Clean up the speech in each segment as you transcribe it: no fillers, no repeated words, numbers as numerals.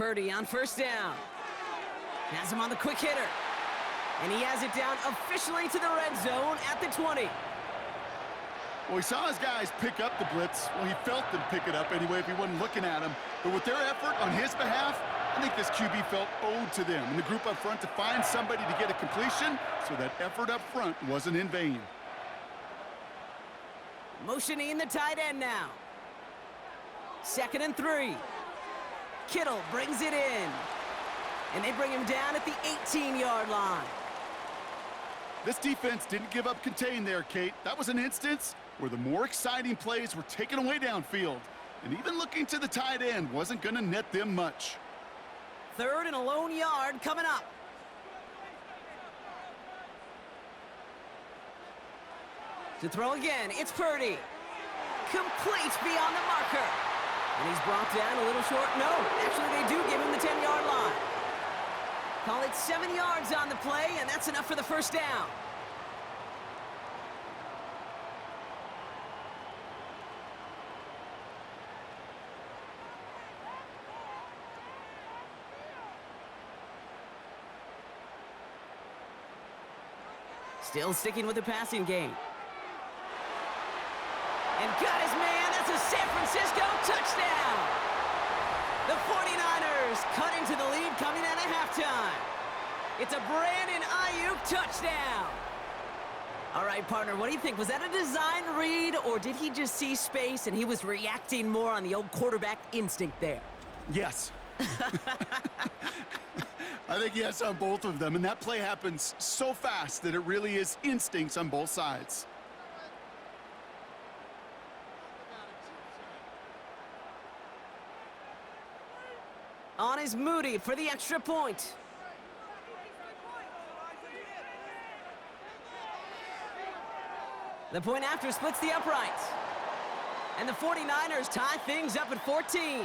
Purdy on first down. Has him on the quick hitter. And he has it down officially to the red zone at the 20. Well, he saw his guys pick up the blitz. Well, he felt them pick it up anyway if he wasn't looking at him. But with their effort on his behalf, I think this QB felt owed to them and the group up front to find somebody to get a completion, so that effort up front wasn't in vain. Motioning the tight end now. 2nd and 3. Kittle brings it in. And they bring him down at the 18-yard line. This defense didn't give up contain there, Kate. That was an instance where the more exciting plays were taken away downfield. And even looking to the tight end wasn't going to net them much. 3rd and a lone yard coming up. To throw again, it's Purdy. Complete beyond the marker. And he's brought down a little short. No, actually they do give him the 10-yard line. Call it 7 yards on the play, and that's enough for the first down. Still sticking with the passing game. And got his man. That's a San Francisco touchdown. The 49ers cut into the lead coming out of halftime. It's a Brandon Ayuk touchdown. All right, partner, what do you think? Was that a design read, or did he just see space and he was reacting more on the old quarterback instinct there? Yes. I think yes on both of them, and that play happens so fast that it really is instincts on both sides. On is Moody for the extra point. The point after splits the uprights. And the 49ers tie things up at 14.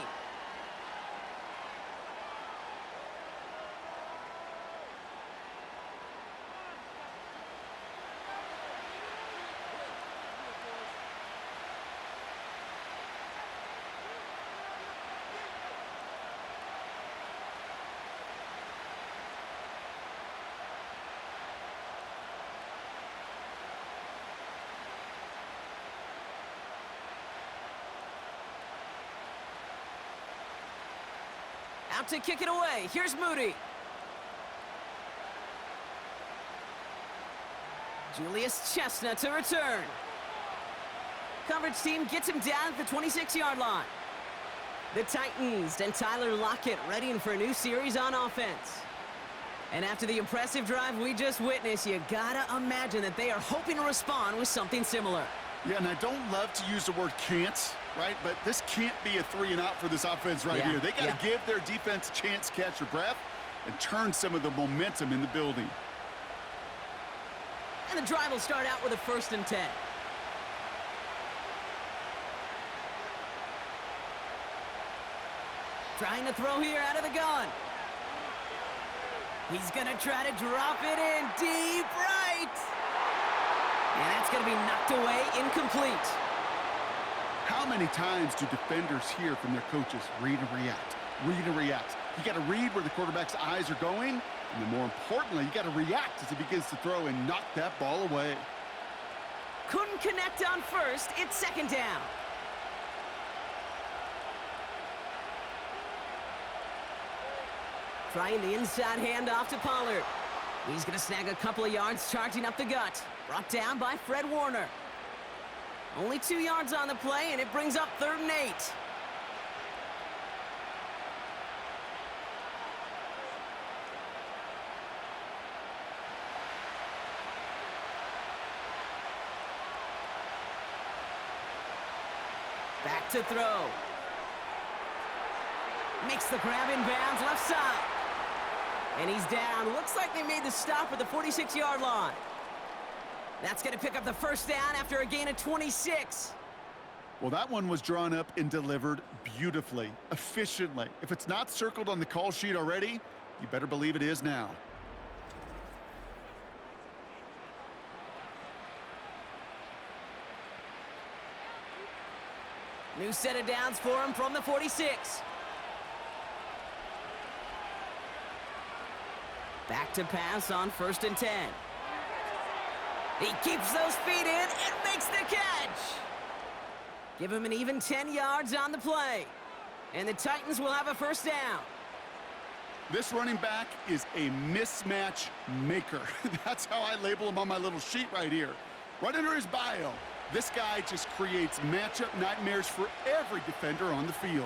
Out to kick it away. Here's Moody. Julius Chestnut to return. Coverage team gets him down at the 26-yard line. The Titans and Tyler Lockett readying for a new series on offense. And after the impressive drive we just witnessed, you gotta imagine that they are hoping to respond with something similar. Yeah, and I don't love to use the word can't, right? But this can't be a 3-and-out for this offense right here. They got to give their defense a chance to catch their breath and turn some of the momentum in the building. And the drive will start out with a 1st and 10. Trying to throw here out of the gun. He's going to try to drop it in deep right. And that's going to be knocked away, incomplete. How many times do defenders hear from their coaches, read and react, read and react? You got to read where the quarterback's eyes are going, and then more importantly, you got to react as he begins to throw and knock that ball away. Couldn't connect on first. It's 2nd down. Trying the inside handoff to Pollard. He's going to snag a couple of yards, charging up the gut. Brought down by Fred Warner. Only 2 yards on the play, and it brings up 3rd and 8. Back to throw. Makes the grab in bounds, left side. And he's down. Looks like they made the stop at the 46-yard line. That's going to pick up the first down after a gain of 26. Well, that one was drawn up and delivered beautifully, efficiently. If it's not circled on the call sheet already, you better believe it is now. New set of downs for him from the 46. Back to pass on 1st and 10. He keeps those feet in and makes the catch. Give him an even 10 yards on the play. And the Titans will have a 1st down. This running back is a mismatch maker. That's how I label him on my little sheet right here. Right under his bio, this guy just creates matchup nightmares for every defender on the field.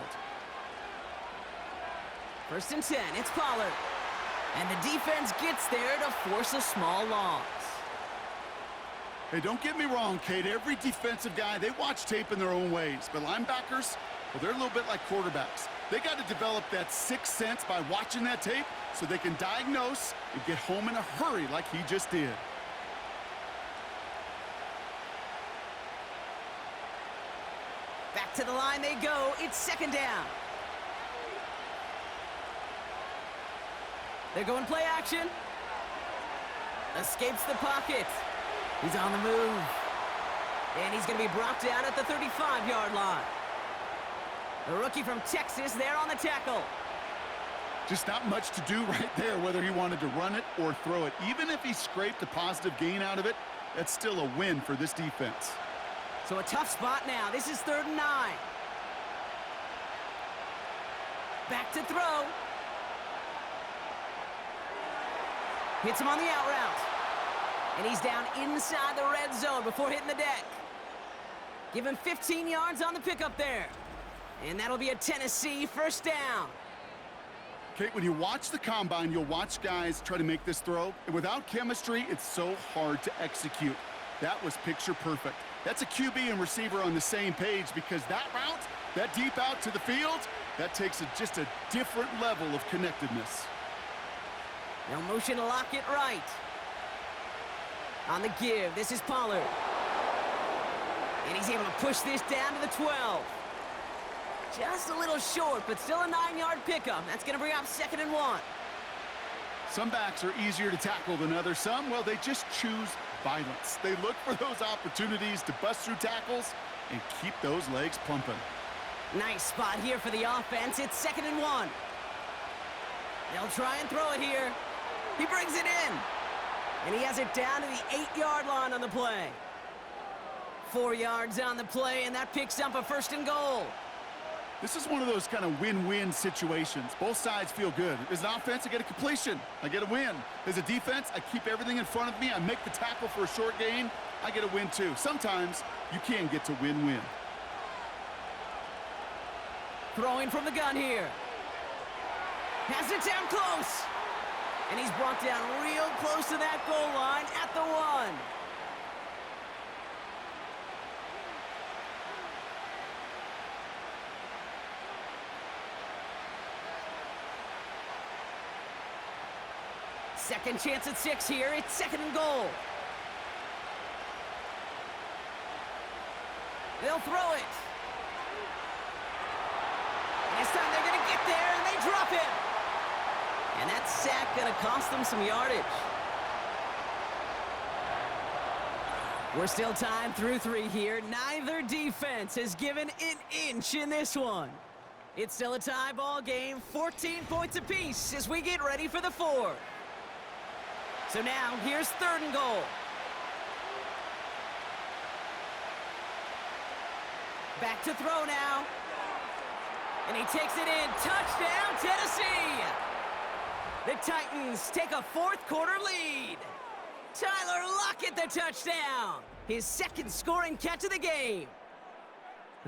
1st and 10, it's Pollard. And the defense gets there to force a small loss. Hey, don't get me wrong, Kate. Every defensive guy, they watch tape in their own ways. But linebackers, well, they're a little bit like quarterbacks. They got to develop that sixth sense by watching that tape so they can diagnose and get home in a hurry like he just did. Back to the line they go. It's 2nd down. They're going play action. Escapes the pocket. He's on the move. And he's going to be brought down at the 35-yard line. The rookie from Texas there on the tackle. Just not much to do right there, whether he wanted to run it or throw it. Even if he scraped a positive gain out of it, that's still a win for this defense. So a tough spot now. This is 3rd and 9. Back to throw. Hits him on the out route. And he's down inside the red zone before hitting the deck. Give him 15 yards on the pickup there. And that'll be a Tennessee 1st down. Kate, when you watch the combine, you'll watch guys try to make this throw. And without chemistry, it's so hard to execute. That was picture perfect. That's a QB and receiver on the same page because that route, that deep out to the field, that takes just a different level of connectedness. No motion to lock it right. On the give, this is Pollard. And he's able to push this down to the 12. Just a little short, but still a 9-yard pickup. That's going to bring up 2nd and 1. Some backs are easier to tackle than others. Some, well, they just choose violence. They look for those opportunities to bust through tackles and keep those legs pumping. Nice spot here for the offense. It's 2nd and 1. They'll try and throw it here. He brings it in. And he has it down to the 8-yard line on the play. 4 yards on the play, and that picks up a 1st and goal. This is one of those kind of win-win situations. Both sides feel good. As an offense, I get a completion. I get a win. As a defense, I keep everything in front of me. I make the tackle for a short gain. I get a win, too. Sometimes you can get to win-win. Throwing from the gun here. Has it down close. And he's brought down real close to that goal line at the 1. Second chance at 6 here. It's 2nd and goal. They'll throw it. And this time they're going to get there, and they drop him. And that sack going to cost them some yardage. We're still tied through 3 here. Neither defense has given an inch in this one. It's still a tie ball game, 14 points apiece as we get ready for the 4th. So now, here's 3rd and goal. Back to throw now. And he takes it in. Touchdown, Tennessee! The Titans take a 4th quarter lead. Tyler Lockett, the touchdown. His 2nd scoring catch of the game.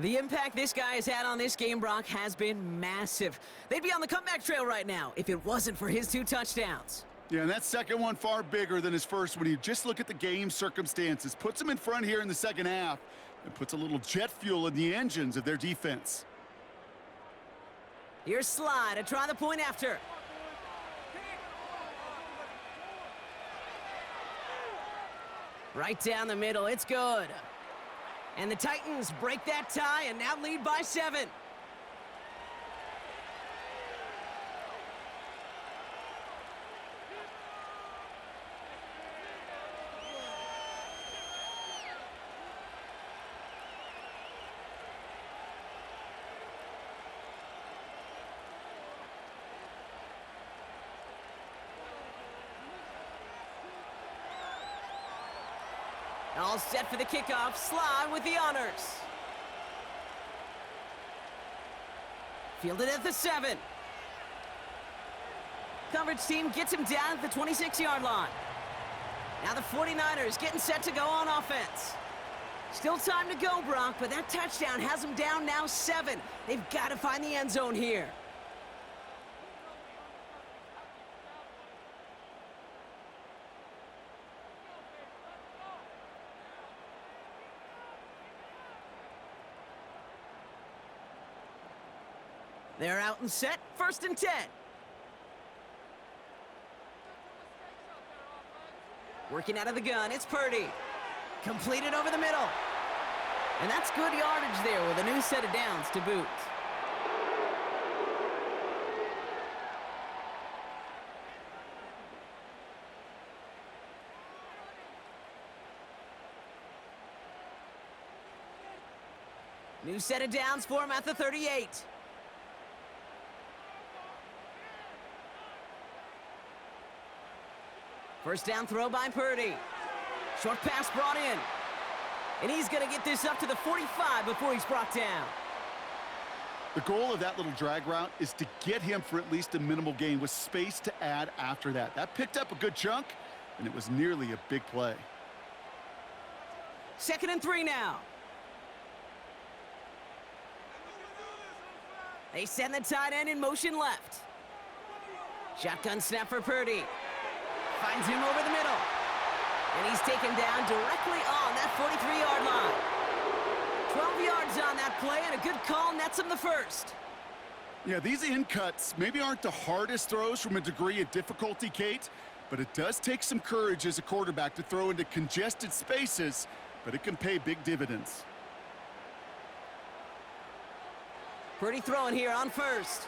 The impact this guy has had on this game, Brock, has been massive. They'd be on the comeback trail right now if it wasn't for his 2 touchdowns. Yeah, and that second one far bigger than his first when you just look at the game circumstances. Puts him in front here in the second half and puts a little jet fuel in the engines of their defense. Here's Slide to try the point after. Right down the middle, it's good. And the Titans break that tie and now lead by 7. All set for the kickoff. Slide with the honors. Fielded at the 7. Coverage team gets him down at the 26-yard line. Now the 49ers getting set to go on offense. Still time to go, Brock, but that touchdown has them down now 7. They've got to find the end zone here. They're out and set, 1st and 10. Working out of the gun, it's Purdy. Completed over the middle. And that's good yardage there with a new set of downs to boot. New set of downs for him at the 38. First down throw by Purdy. Short pass brought in. And he's going to get this up to the 45 before he's brought down. The goal of that little drag route is to get him for at least a minimal gain with space to add after that. That picked up a good chunk, and it was nearly a big play. 2nd and 3 now. They send the tight end in motion left. Shotgun snap for Purdy. Finds him over the middle. And he's taken down directly on that 43-yard line. 12 yards on that play, and a good call nets him the first. Yeah, these in cuts maybe aren't the hardest throws from a degree of difficulty, Kate, but it does take some courage as a quarterback to throw into congested spaces, but it can pay big dividends. Purdy throwing here on 1st.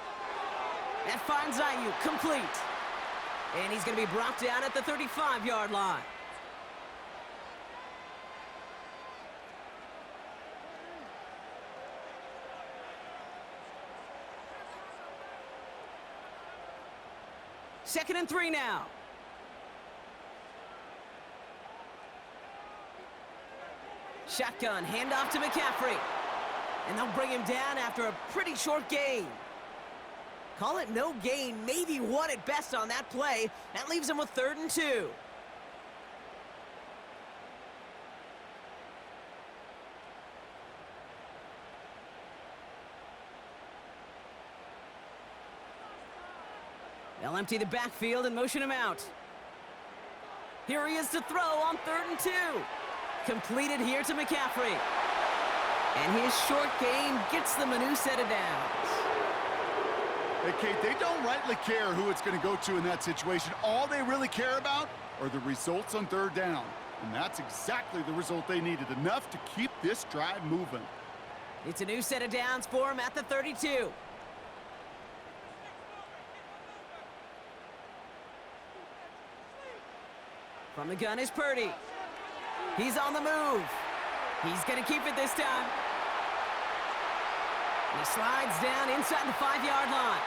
That finds Ayuk complete. And he's going to be brought down at the 35-yard line. Second and 3 now. Shotgun, handoff to McCaffrey. And they'll bring him down after a pretty short gain. Call it no gain, maybe one at best on that play. That leaves him with 3rd and 2. They'll empty the backfield and motion him out. Here he is to throw on 3rd and 2. Completed here to McCaffrey. And his short gain gets them a new set of downs. Hey, Kate, they don't rightly care who it's going to go to in that situation. All they really care about are the results on 3rd down. And that's exactly the result they needed, enough to keep this drive moving. It's a new set of downs for him at the 32. From the gun is Purdy. He's on the move. He's going to keep it this time. And he slides down inside the 5-yard line.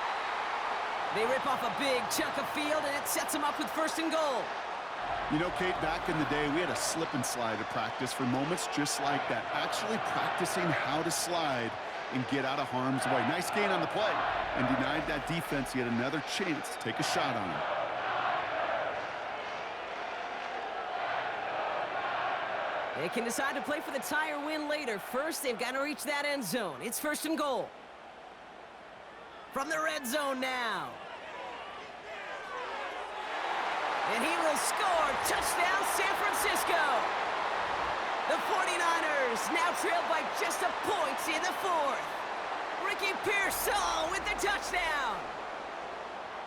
They rip off a big chunk of field, and it sets him up with 1st and goal. You know, Kate, back in the day, we had a slip and slide at practice for moments just like that. Actually practicing how to slide and get out of harm's way. Nice gain on the play, and denied that defense yet another chance to take a shot on him. They can decide to play for the tie or win later. First, they've got to reach that end zone. It's 1st and goal. From the red zone now. And he will score. Touchdown, San Francisco. The 49ers now trail by just a point in the 4th. Ricky Pearsall with the touchdown.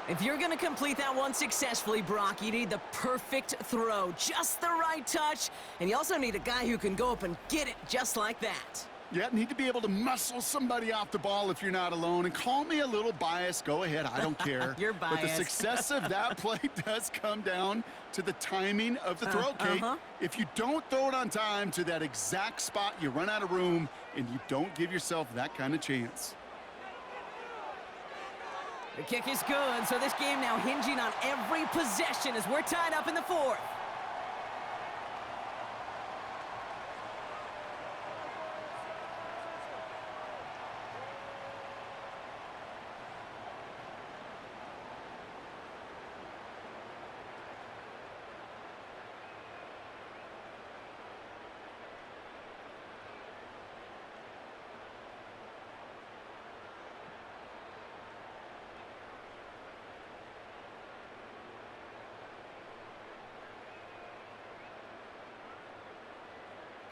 If you're going to complete that one successfully, Brock, you need the perfect throw, just the right touch, and you also need a guy who can go up and get it just like that. Yeah, need to be able to muscle somebody off the ball if you're not alone. And call me a little biased. Go ahead. I don't care. You're biased. But the success of that play does come down to the timing of the throw, Kate. If you don't throw it on time to that exact spot, you run out of room, and you don't give yourself that kind of chance. The kick is good, so this game now hinging on every possession as we're tied up in the 4th.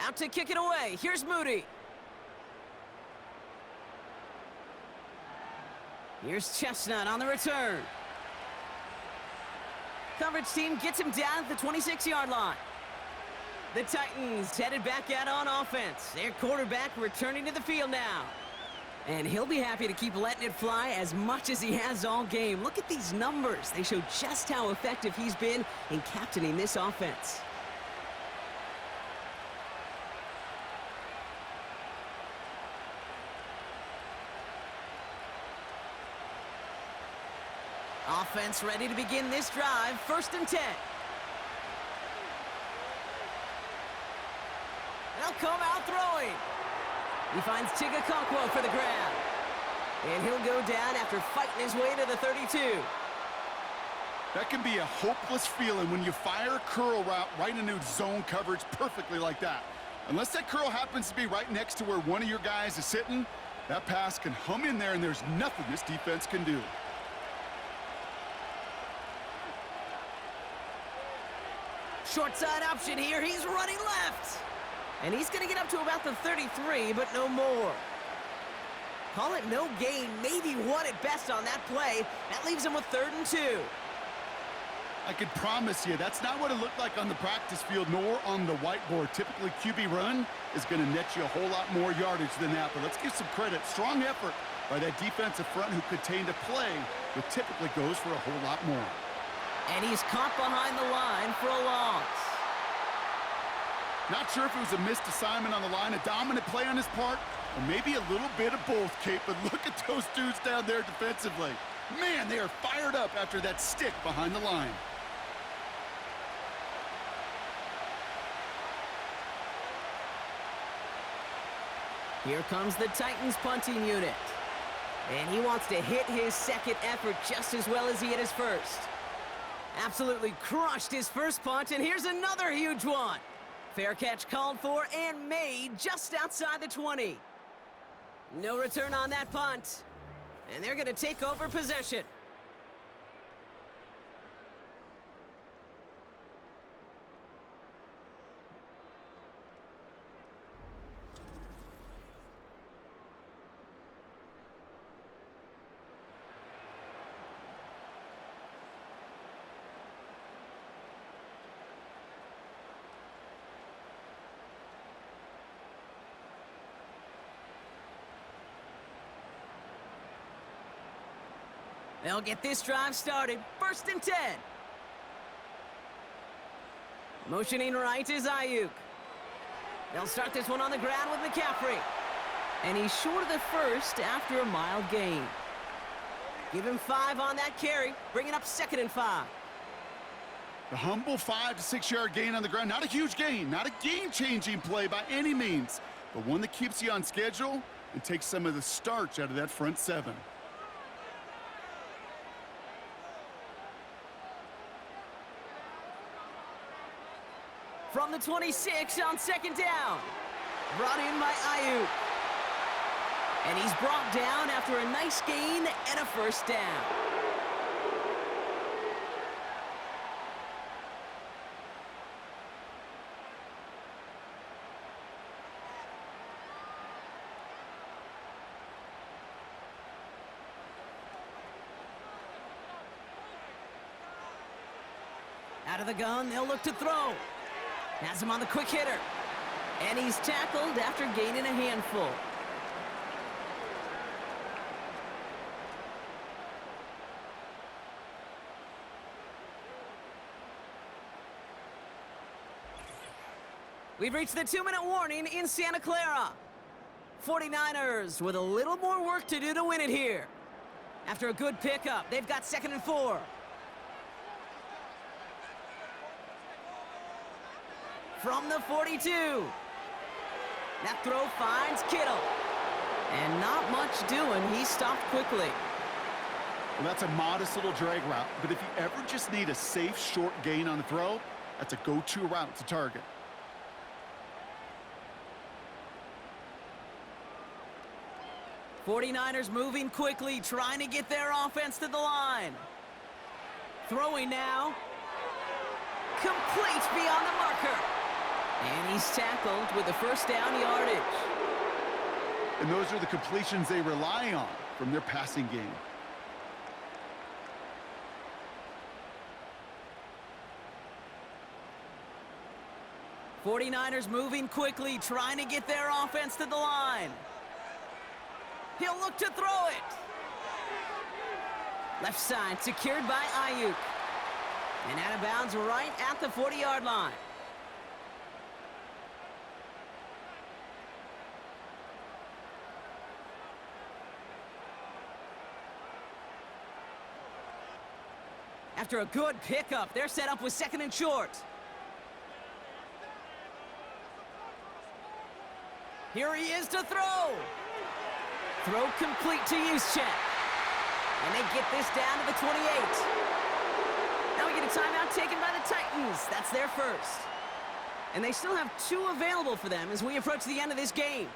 Out to kick it away. Here's Moody. Here's Chestnut on the return. Coverage team gets him down at the 26-yard line. The Titans headed back out on offense. Their quarterback returning to the field now. And he'll be happy to keep letting it fly as much as he has all game. Look at these numbers. They show just how effective he's been in captaining this offense. Offense ready to begin this drive. 1st and 10. They'll come out throwing. He finds Tigakonkwo for the grab. And he'll go down after fighting his way to the 32. That can be a hopeless feeling when you fire a curl route right into zone coverage perfectly like that. Unless that curl happens to be right next to where one of your guys is sitting, that pass can hum in there and there's nothing this defense can do. Short side option here. He's running left. And he's going to get up to about the 33, but no more. Call it no gain, maybe one at best on that play. That leaves him with 3rd and 2. I can promise you that's not what it looked like on the practice field nor on the whiteboard. Typically, QB run is going to net you a whole lot more yardage than that. But let's give some credit. Strong effort by that defensive front who contained a play that typically goes for a whole lot more. And he's caught behind the line for a loss. Not sure if it was a missed assignment on the line, a dominant play on his part, or maybe a little bit of both, Kate. But look at those dudes down there defensively. Man, they are fired up after that stick behind the line. Here comes the Titans punting unit. And he wants to hit his second effort just as well as he hit his first. Absolutely crushed his first punt, and here's another huge one. Fair catch called for and made just outside the 20. No return on that punt. And they're going to take over possession. They'll get this drive started. 1st and 10. Motioning right is Ayuk. They'll start this one on the ground with McCaffrey. And he's short of the first after a mild gain. Give him 5 on that carry, bringing up 2nd and 5. The humble 5 to 6 yard gain on the ground. Not a huge gain, not a game-changing play by any means, but one that keeps you on schedule and takes some of the starch out of that front 7. From the 26 on 2nd down. Brought in by Ayuk. And he's brought down after a nice gain and a 1st down. Out of the gun, they'll look to throw. Has him on the quick hitter. And he's tackled after gaining a handful. We've reached the 2-minute warning in Santa Clara. 49ers with a little more work to do to win it here. After a good pickup, they've got 2nd and 4. From the 42. That throw finds Kittle. And not much doing. He stopped quickly. Well, that's a modest little drag route. But if you ever just need a safe, short gain on the throw, that's a go-to route to target. '49ers moving quickly, trying to get their offense to the line. Throwing now. Complete beyond the marker. And he's tackled with the first down yardage. And those are the completions they rely on from their passing game. '49ers moving quickly, trying to get their offense to the line. He'll look to throw it. Left side secured by Ayuk. And out of bounds right at the 40-yard line. After a good pickup, they're set up with 2nd and short. Here he is to throw. Throw complete to Juszczyk. And they get this down to the 28. Now we get a timeout taken by the Titans. That's their first. And they still have 2 available for them as we approach the end of this game.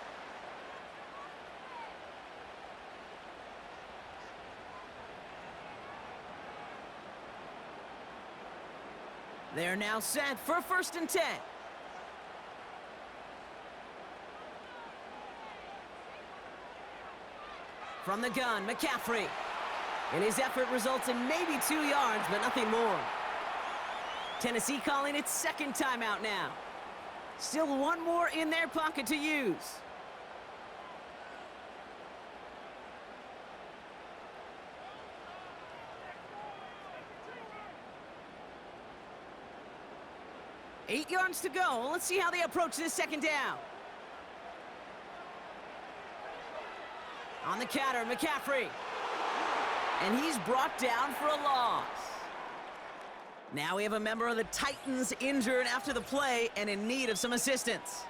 They're now set for 1st and 10. From the gun, McCaffrey. And his effort results in maybe 2 yards, but nothing more. Tennessee calling its 2nd timeout now. Still 1 more in their pocket to use. Eight yards to go. Let's see how they approach this 2nd down. On the counter, McCaffrey. And he's brought down for a loss. Now we have a member of the Titans injured after the play and in need of some assistance.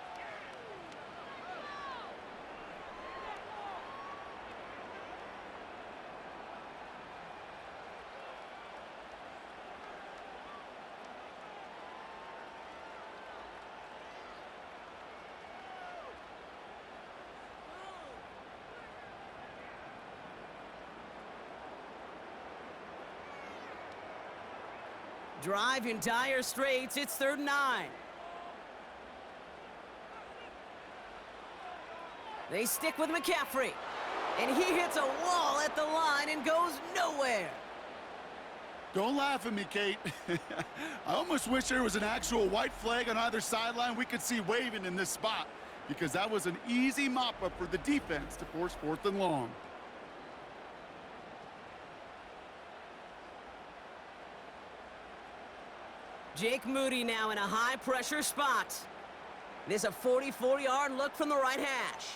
Drive in dire straits. It's 3rd and 9. They stick with McCaffrey. And he hits a wall at the line and goes nowhere. Don't laugh at me, Kate. I almost wish there was an actual white flag on either sideline we could see waving in this spot, because that was an easy mop-up for the defense to force 4th and long. Jake Moody now in a high-pressure spot. This is a 44-yard look from the right hash.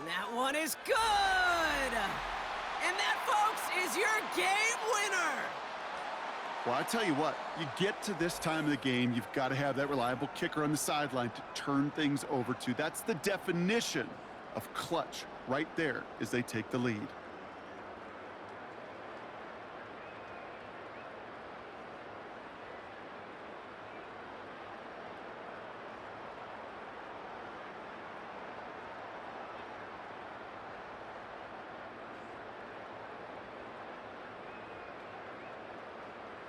That one is good! And that, folks, is your game winner! Well, I tell you what, you get to this time of the game, you've got to have that reliable kicker on the sideline to turn things over to. That's the definition of clutch right there as they take the lead.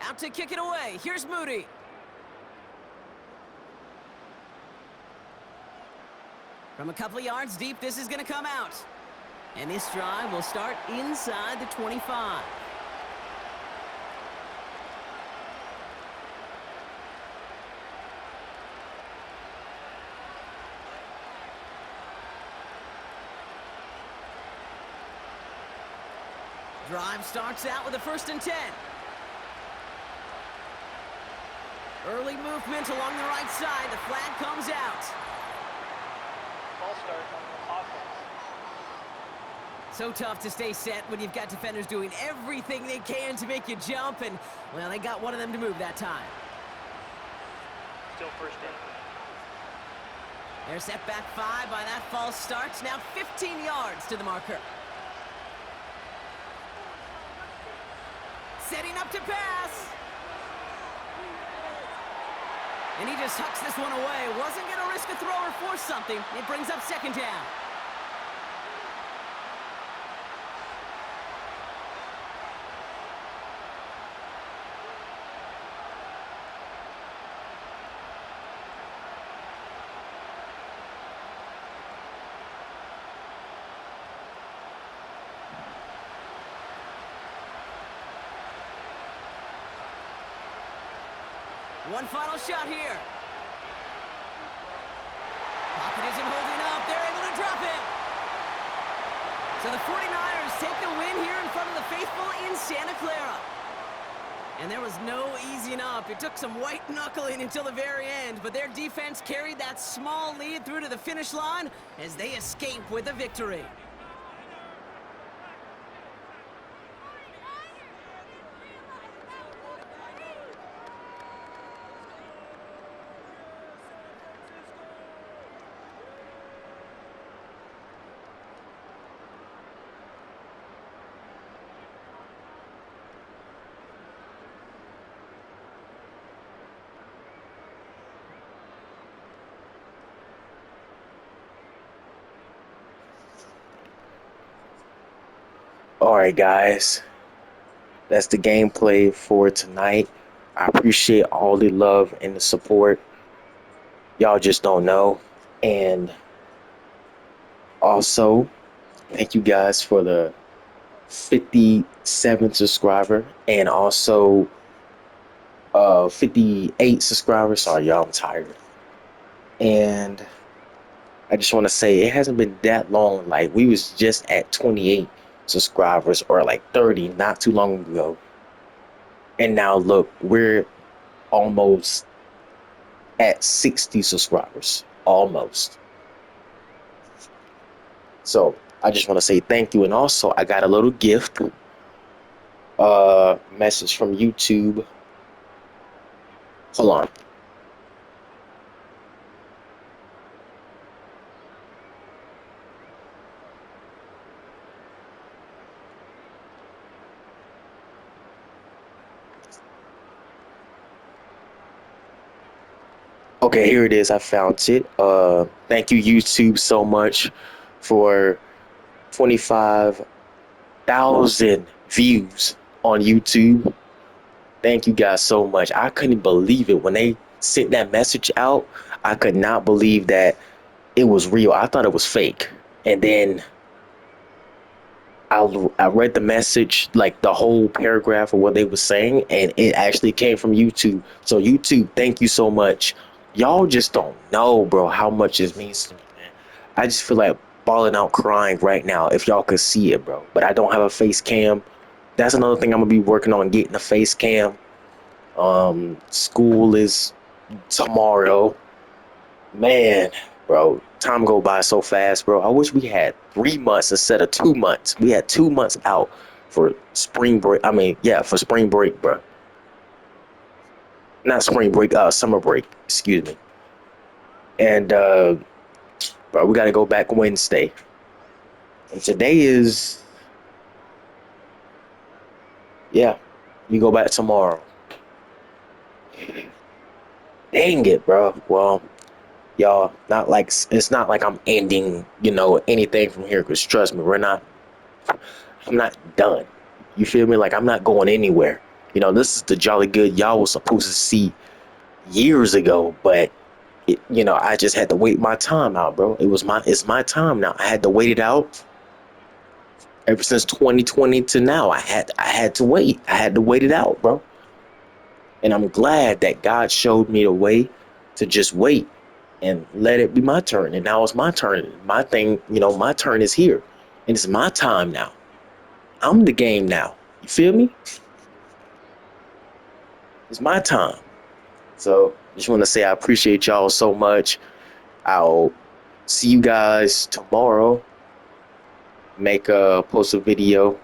Out to kick it away. Here's Moody. From a couple of yards deep, this is going to come out. And this drive will start inside the 25. Drive starts out with a 1st and 10. Early movement along the right side. The flag comes out. Ball start on offense. So tough to stay set when you've got defenders doing everything they can to make you jump, and, well, they got one of them to move that time. Still 1st down. They're set back 5 by that false start. Now 15 yards to the marker. Setting up to pass. And he just hucks this one away. Wasn't going to risk a throw or force something. It brings up 2nd down. One final shot here. Pocket isn't holding up. They're able to drop it. So the 49ers take the win here in front of the faithful in Santa Clara. And there was no easing up. It took some white knuckling until the very end, but their defense carried that small lead through to the finish line as they escape with a victory. Alright guys, that's the gameplay for tonight. I appreciate all the love and the support. Y'all just don't know. And also, thank you guys for the 57 subscriber and also 58 subscribers. Sorry y'all, I'm tired. And I just want to say it hasn't been that long. Like, we was just at 28 subscribers or like 30 not too long ago, and now look, we're almost at 60 subscribers, almost. So I just want to say thank you. And also I got a little gift message from YouTube. Hold on. Okay, here it is. I found it. Thank you, YouTube, so much for 25,000 views on YouTube. Thank you guys so much. I couldn't believe it when they sent that message out. I could not believe that it was real. I thought it was fake. And then I read the message, like the whole paragraph of what they were saying, and it actually came from YouTube. So YouTube, thank you so much. Y'all just don't know, bro, how much this means to me, man. I just feel like balling out crying right now if y'all could see it, bro. But I don't have a face cam. That's another thing I'm gonna be working on, getting a face cam. School is tomorrow. Man, bro, time go by so fast, bro. I wish we had 3 months instead of 2 months. We had 2 months out for spring break. I mean, yeah, for spring break, bro. Not spring break, summer break, excuse me. And bro, we gotta go back Wednesday. And today is, yeah, we go back tomorrow. Dang it, bro. Well, y'all, not like it's not like I'm ending, you know, anything from here, because trust me, I'm not done. You feel me? Like, I'm not going anywhere. You know, this is the Jolly Good y'all was supposed to see years ago, but you know, I just had to wait my time out, bro. It's my time now. I had to wait it out. Ever since 2020 to now, I had to wait. I had to wait it out, bro. And I'm glad that God showed me the way to just wait and let it be my turn. And now it's my turn. My thing, you know, my turn is here. And it's my time now. I'm the game now. You feel me? It's my time. So just want to say I appreciate y'all so much. I'll see you guys tomorrow. Post a video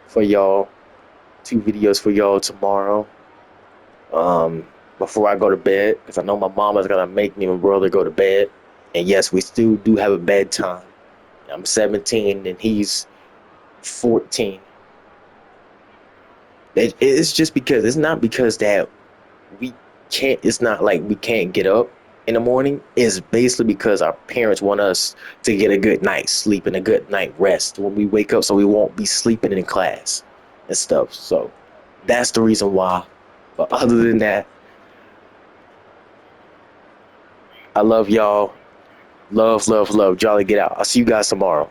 for y'all. 2 videos for y'all tomorrow. Before I go to bed, because I know my mama's gonna make me and my brother go to bed. And yes, we still do have a bedtime. I'm 17 and he's 14. It's just because it's not because that we can't. It's not like we can't get up in the morning. It's basically because our parents want us to get a good night's sleep and a good night rest when we wake up, so we won't be sleeping in class and stuff. So that's the reason why. But other than that, I love y'all. Love, love, love. Jolly, get out. I'll see you guys tomorrow.